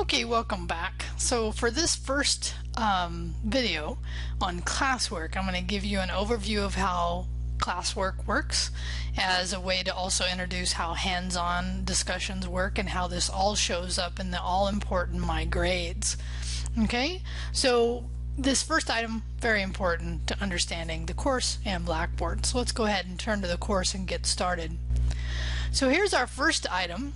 Okay, welcome back. So for this first video on classwork, I'm going to give you an overview of how classwork works as a way to also introduce how hands-on discussions work and how this all shows up in the all-important My Grades. Okay, so this first item, very important to understanding the course and Blackboard. So let's go ahead and turn to the course and get started. So here's our first item.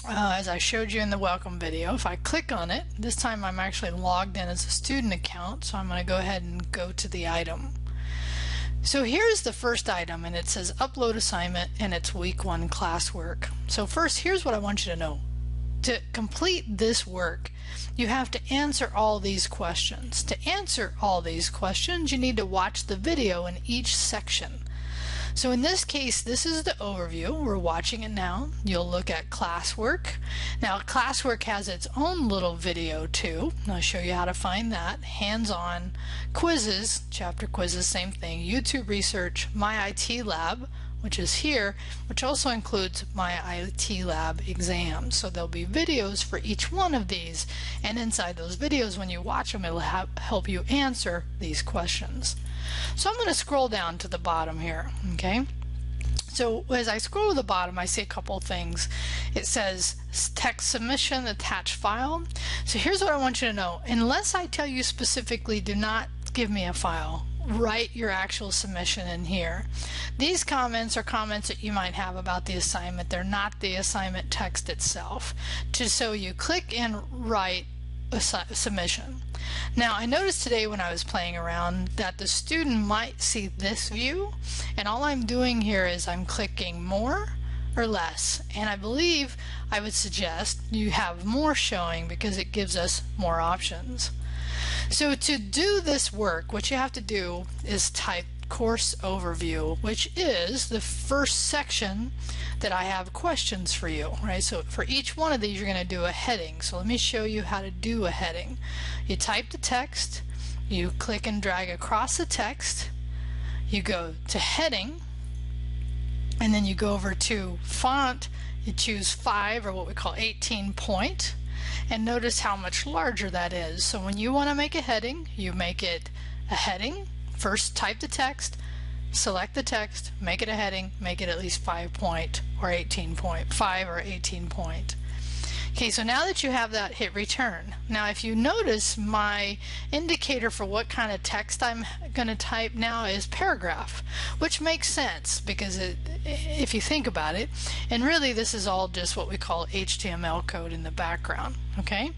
As I showed you in the welcome video, if I click on it, this time I'm actually logged in as a student account, so I'm going to go ahead and go to the item. So here's the first item, and it says upload assignment, and it's week 1 classwork. So first, here's what I want you to know. To complete this work, you have to answer all these questions. To answer all these questions, you need to watch the video in each section. So in this case, this is the overview. We're watching it now. You'll look at classwork. Now, classwork has its own little video too. I'll show you how to find that. Hands-on quizzes, chapter quizzes, same thing. YouTube research, My IT Lab, which is here, which also includes My IT Lab exams. So there'll be videos for each one of these, and inside those videos, when you watch them, it'll help you answer these questions. So I'm going to scroll down to the bottom here, okay? So as I scroll to the bottom, I see a couple things. It says text submission, attached file. So here's what I want you to know. Unless I tell you specifically, do not give me a file. Write your actual submission in here. These comments are comments that you might have about the assignment. They're not the assignment text itself. So you click and write a submission. Now, I noticed today when I was playing around that the student might see this view, and all I'm doing here is I'm clicking more or less, and I believe I would suggest you have more showing because it gives us more options. So to do this work, what you have to do is type course overview, which is the first section that I have questions for you, right? So for each one of these, you're going to do a heading. So let me show you how to do a heading. You type the text, you click and drag across the text, you go to heading, and then you go over to font, you choose 5 or what we call 18 point, and notice how much larger that is. So when you want to make a heading, you make it a heading. First, type the text, select the text, make it a heading, make it at least 5 point or 18 point, 5 or 18 point. Okay, so now that you have that, hit return. Now if you notice, my indicator for what kind of text I'm going to type now is paragraph, which makes sense because if you think about it, and really this is all just what we call HTML code in the background, okay?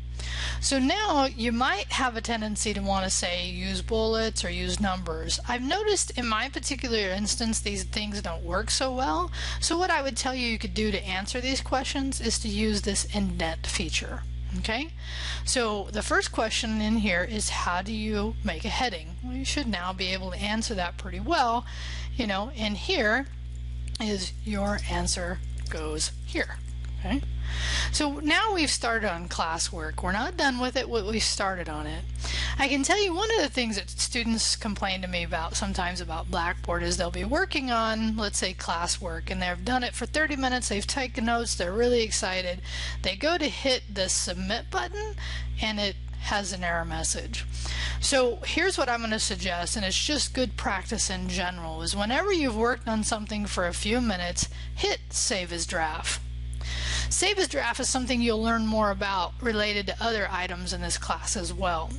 So now you might have a tendency to want to say use bullets or use numbers. I've noticed in my particular instance these things don't work so well. So what I would tell you could do to answer these questions is to use this indent feature. Okay, so the first question in here is how do you make a heading? Well, you should now be able to answer that pretty well. You know, and here is your answer goes here. Okay. So now we've started on classwork. We're not done with it, we started on it. I can tell you one of the things that students complain to me about sometimes about Blackboard is they'll be working on, let's say, classwork, and they've done it for 30 minutes, they've taken notes, they're really excited. They go to hit the submit button and it has an error message. So here's what I'm going to suggest, and it's just good practice in general, is whenever you've worked on something for a few minutes, hit save as draft. Save as draft is something you'll learn more about related to other items in this class as well.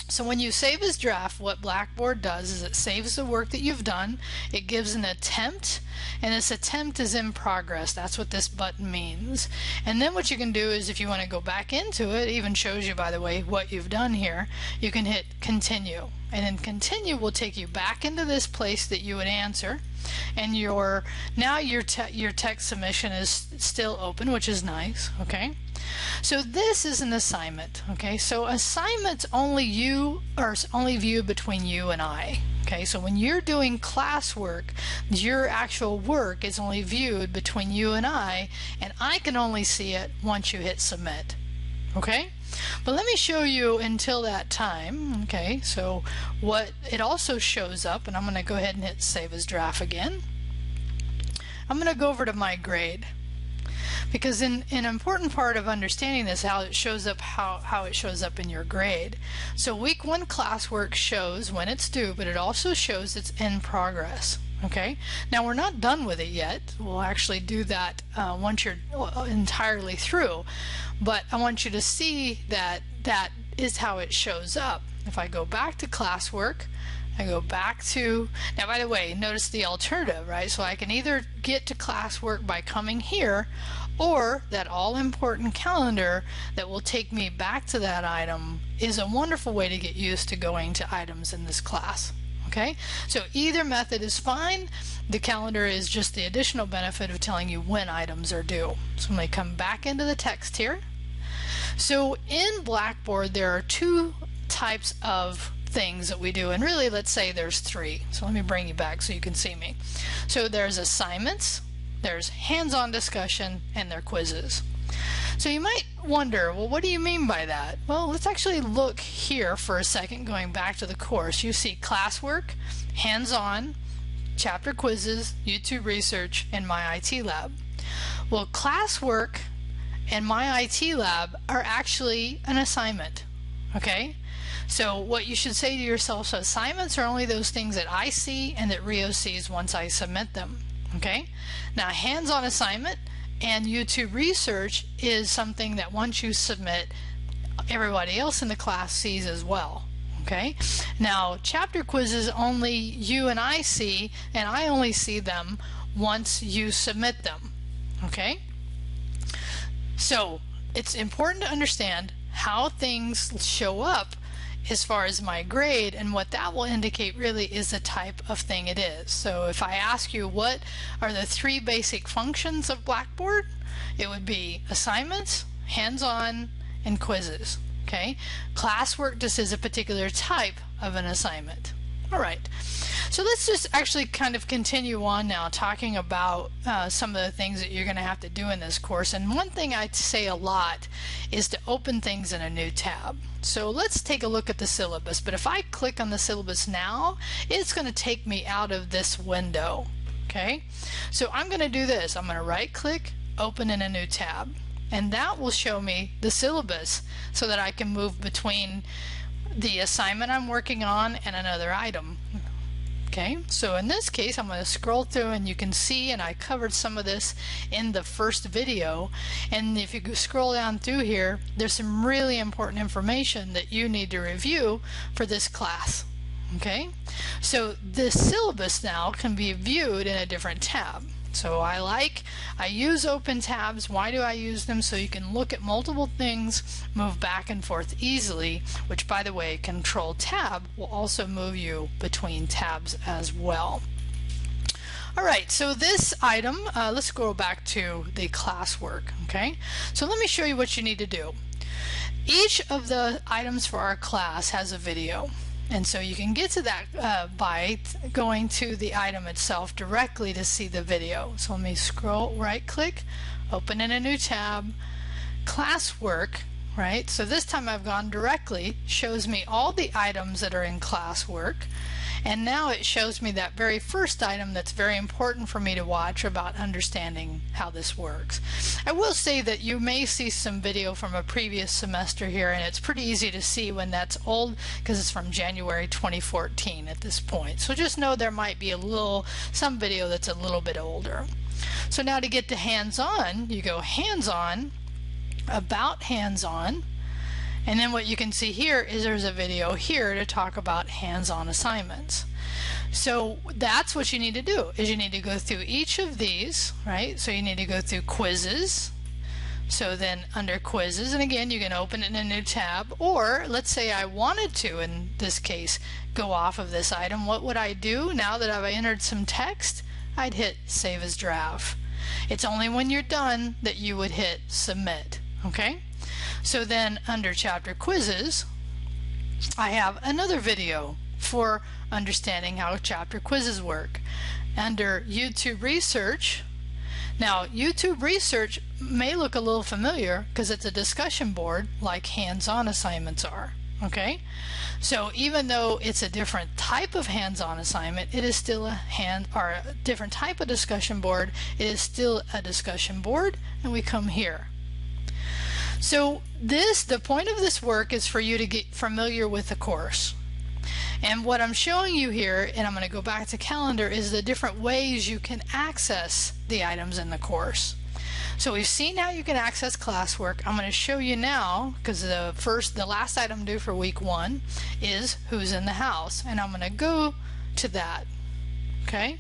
So when you save as draft, what Blackboard does is it saves the work that you've done, it gives an attempt, and this attempt is in progress. That's what this button means. And then what you can do is if you want to go back into it, it even shows you, by the way, what you've done here, you can hit continue. And then continue will take you back into this place that you would answer, and your text submission is still open, which is nice. Okay, so this is an assignment. Okay, so assignments only viewed between you and I. Okay, so when you're doing classwork, your actual work is only viewed between you and I can only see it once you hit submit. Okay, but let me show you until that time. Okay, so what it also shows up, and I'm going to go ahead and hit save as draft again. I'm going to go over to my grade. because an important part of understanding this, how it shows up, how it shows up in your grade. So week 1 classwork shows when it's due, but it also shows it's in progress. Okay, now we're not done with it yet. We'll actually do that once you're entirely through, but I want you to see that that is how it shows up. If I go back to classwork, I go back to, now by the way, notice the alternative, right? So I can either get to classwork by coming here, or that all-important calendar that will take me back to that item is a wonderful way to get used to going to items in this class. Okay, so either method is fine. The calendar is just the additional benefit of telling you when items are due. So I'm going to come back into the text here. So in Blackboard there are 2 types of things that we do, and really let's say there's 3. So let me bring you back so you can see me. So there's assignments, there's hands-on discussion, and there are quizzes. So you might wonder, well, what do you mean by that? Well, let's actually look here for a second, going back to the course. You see classwork, hands-on, chapter quizzes, YouTube research, and My IT Lab. Well, classwork and My IT Lab are actually an assignment. Okay? So what you should say to yourself, so assignments are only those things that I see and that Rio sees once I submit them. Okay? Now, hands-on assignment and YouTube research is something that once you submit, everybody else in the class sees as well. Okay? Now, chapter quizzes only you and I see, and I only see them once you submit them. Okay? So, it's important to understand how things show up as far as my grade, and what that will indicate really is the type of thing it is. So if I ask you what are the 3 basic functions of Blackboard, it would be assignments, hands-on, and quizzes. Okay? Classwork just is a particular type of an assignment. Alright, so let's just actually kind of continue on now talking about some of the things that you're going to have to do in this course. And one thing I say a lot is to open things in a new tab. So let's take a look at the syllabus. But if I click on the syllabus now, it's going to take me out of this window. Okay, so I'm going to do this. I'm going to right click, open in a new tab, and that will show me the syllabus so that I can move between the assignment I'm working on and another item. Okay, so in this case I'm going to scroll through, and you can see, and I covered some of this in the first video, and if you scroll down through here, there's some really important information that you need to review for this class. Okay, so this syllabus now can be viewed in a different tab. So I use open tabs. Why do I use them? So you can look at multiple things, move back and forth easily, which, by the way, Control Tab will also move you between tabs as well. Alright, so this item, let's go back to the classwork. Okay, so let me show you what you need to do. Each of the items for our class has a video. And so you can get to that by going to the item itself directly to see the video. So let me scroll, right click, open in a new tab, classwork, right? So this time I've gone directly, shows me all the items that are in classwork, and now it shows me that very first item that's very important for me to watch about understanding how this works. I will say that you may see some video from a previous semester here, and it's pretty easy to see when that's old because it's from January 2014 at this point. So just know there might be some video that's a little bit older. So now to get to hands-on, you go hands-on, about hands-on, and then what you can see here is there's a video here to talk about hands-on assignments. So that's what you need to do, is you need to go through each of these, right? So you need to go through quizzes. So then under quizzes, and again you can open it in a new tab, or let's say I wanted to, in this case, go off of this item. What would I do now that I've entered some text? I'd hit Save as Draft. It's only when you're done that you would hit Submit. Okay? So then under chapter quizzes, I have another video for understanding how chapter quizzes work. Under YouTube research, now YouTube research may look a little familiar because it's a discussion board like hands-on assignments are. Okay, so even though it's a different type of hands-on assignment, it is still a different type of discussion board. It is still a discussion board, and we come here. So the point of this work is for you to get familiar with the course. And what I'm showing you here, and I'm going to go back to calendar, is the different ways you can access the items in the course. So we've seen how you can access classwork. I'm going to show you now, because the last item due for week 1 is who's in the house, and I'm going to go to that. Okay,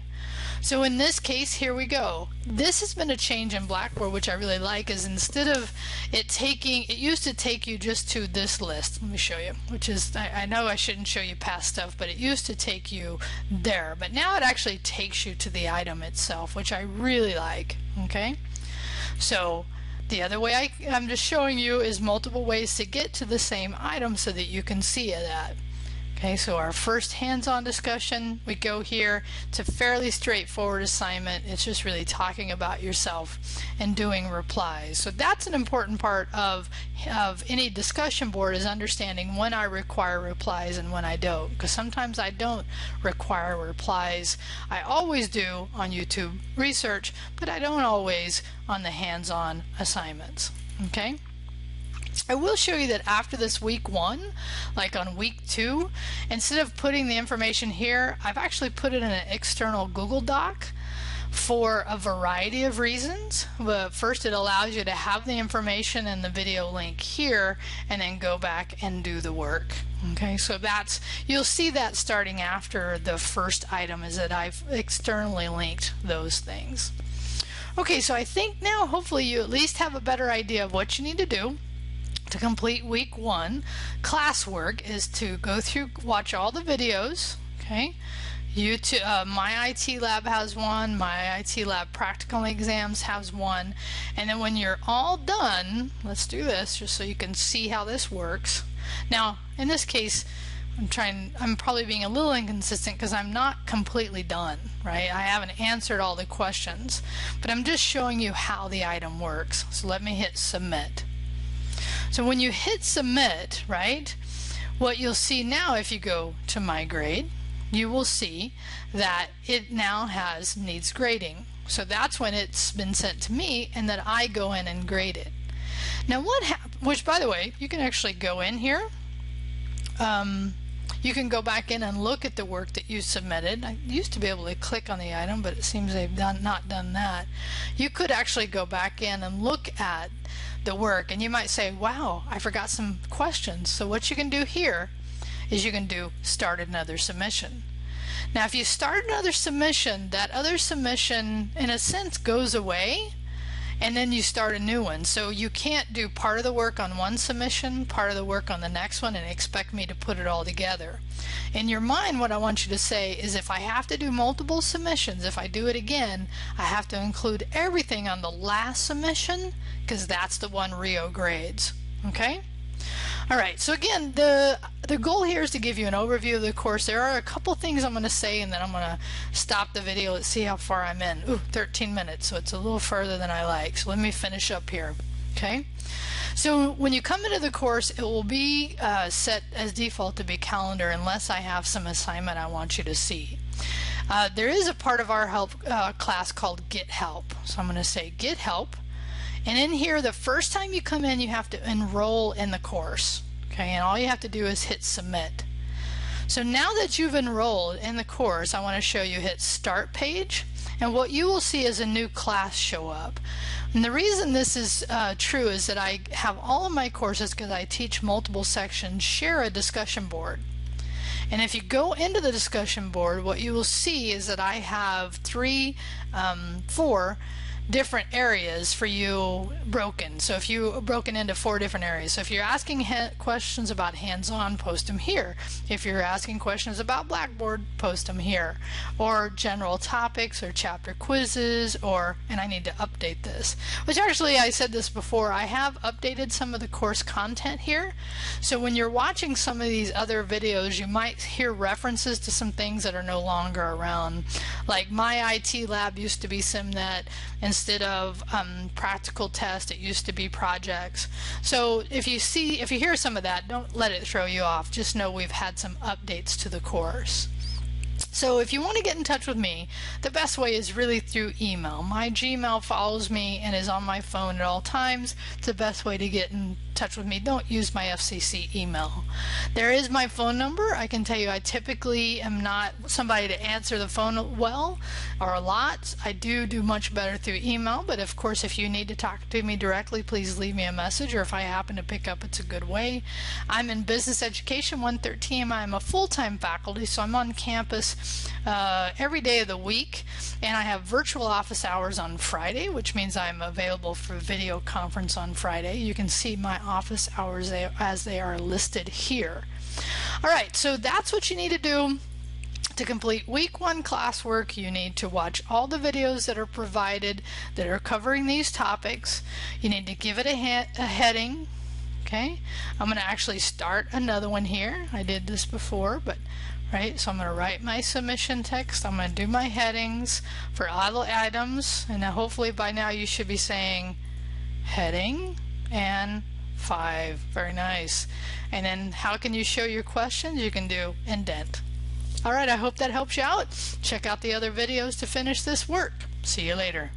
so in this case, here we go. This has been a change in Blackboard, which I really like, is instead of it used to take you just to this list. Let me show you, which is, I know I shouldn't show you past stuff, but it used to take you there, but now it actually takes you to the item itself, which I really like. Okay, so the other way I'm just showing you is multiple ways to get to the same item so that you can see that. Okay, so our first hands-on discussion, we go here. It's a fairly straightforward assignment. It's just really talking about yourself and doing replies. So that's an important part of any discussion board, is understanding when I require replies and when I don't. Because sometimes I don't require replies. I always do on YouTube research, but I don't always on the hands-on assignments. Okay? I will show you that after this week 1, like on week 2, instead of putting the information here, I've actually put it in an external Google Doc for a variety of reasons. But first, it allows you to have the information and the video link here, and then go back and do the work. Okay, so you'll see that starting after the first item, is that I've externally linked those things. Okay, so I think now hopefully you at least have a better idea of what you need to do to complete week 1. Classwork is to go through, watch all the videos. Okay, My IT Lab has one, My IT Lab Practical Exams has one, and then when you're all done, let's do this just so you can see how this works. Now in this case, I'm probably being a little inconsistent because I'm not completely done, right? I haven't answered all the questions, but I'm just showing you how the item works. So let me hit submit. So when you hit submit, right, what you'll see now, if you go to my grade, you will see that it now needs grading. So that's when it's been sent to me, and that I go in and grade it. Now which by the way, you can actually go in here. You can go back in and look at the work that you submitted. I used to be able to click on the item, but it seems they've not done that. You could actually go back in and look at the work, and you might say, wow, I forgot some questions. So what you can do here is you can do start another submission. Now if you start another submission, that other submission in a sense goes away, and then you start a new one. So you can't do part of the work on one submission, part of the work on the next one, and expect me to put it all together. In your mind, what I want you to say is, if I have to do multiple submissions, if I do it again, I have to include everything on the last submission, because that's the one Rio grades. Okay? Alright, so again, the goal here is to give you an overview of the course. There are a couple things I'm going to say, and then I'm going to stop the video. Let's see how far I'm in. Ooh, 13 minutes, so it's a little further than I like. So let me finish up here. Okay? So when you come into the course, it will be set as default to be calendar unless I have some assignment I want you to see. There is a part of our help class called Get Help. So I'm going to say Get Help. And in here, the first time you come in, you have to enroll in the course. Okay, and all you have to do is hit submit. So now that you've enrolled in the course, I want to show you hit start page, and what you will see is a new class show up. And the reason this is true is that I have all of my courses, because I teach multiple sections, share a discussion board. And if you go into the discussion board, what you will see is that I have four different areas for you broken. So if you broken into 4 different areas. So if you're asking questions about hands-on, post them here. If you're asking questions about Blackboard, post them here. Or general topics or chapter quizzes, and I need to update this. Which actually, I said this before, I have updated some of the course content here. So when you're watching some of these other videos, you might hear references to some things that are no longer around. Like My IT Lab used to be SimNet, and instead of practical tests. It used to be projects. So if you hear some of that, don't let it throw you off. Just know we've had some updates to the course. So if you want to get in touch with me, the best way is really through email. My Gmail follows me and is on my phone at all times. It's the best way to get in touch with me. Don't use my FCC email. There is my phone number. I can tell you I typically am not somebody to answer the phone well or a lot. I do much better through email, but of course if you need to talk to me directly, please leave me a message, or if I happen to pick up, it's a good way. I'm in Business Education 113. I'm a full-time faculty, so I'm on campus every day of the week, and I have virtual office hours on Friday, which means I'm available for video conference on Friday. You can see my office hours as they are listed here. Alright, so that's what you need to do to complete week 1 classwork. You need to watch all the videos that are provided that are covering these topics. You need to give it a heading. Okay, I'm going to actually start another one here. I did this before, but right, so I'm going to write my submission text. I'm going to do my headings for all the items, and now hopefully by now you should be saying heading and 5. Very nice. And then how can you show your questions? You can do indent. Alright, I hope that helps you out. Check out the other videos to finish this work. See you later.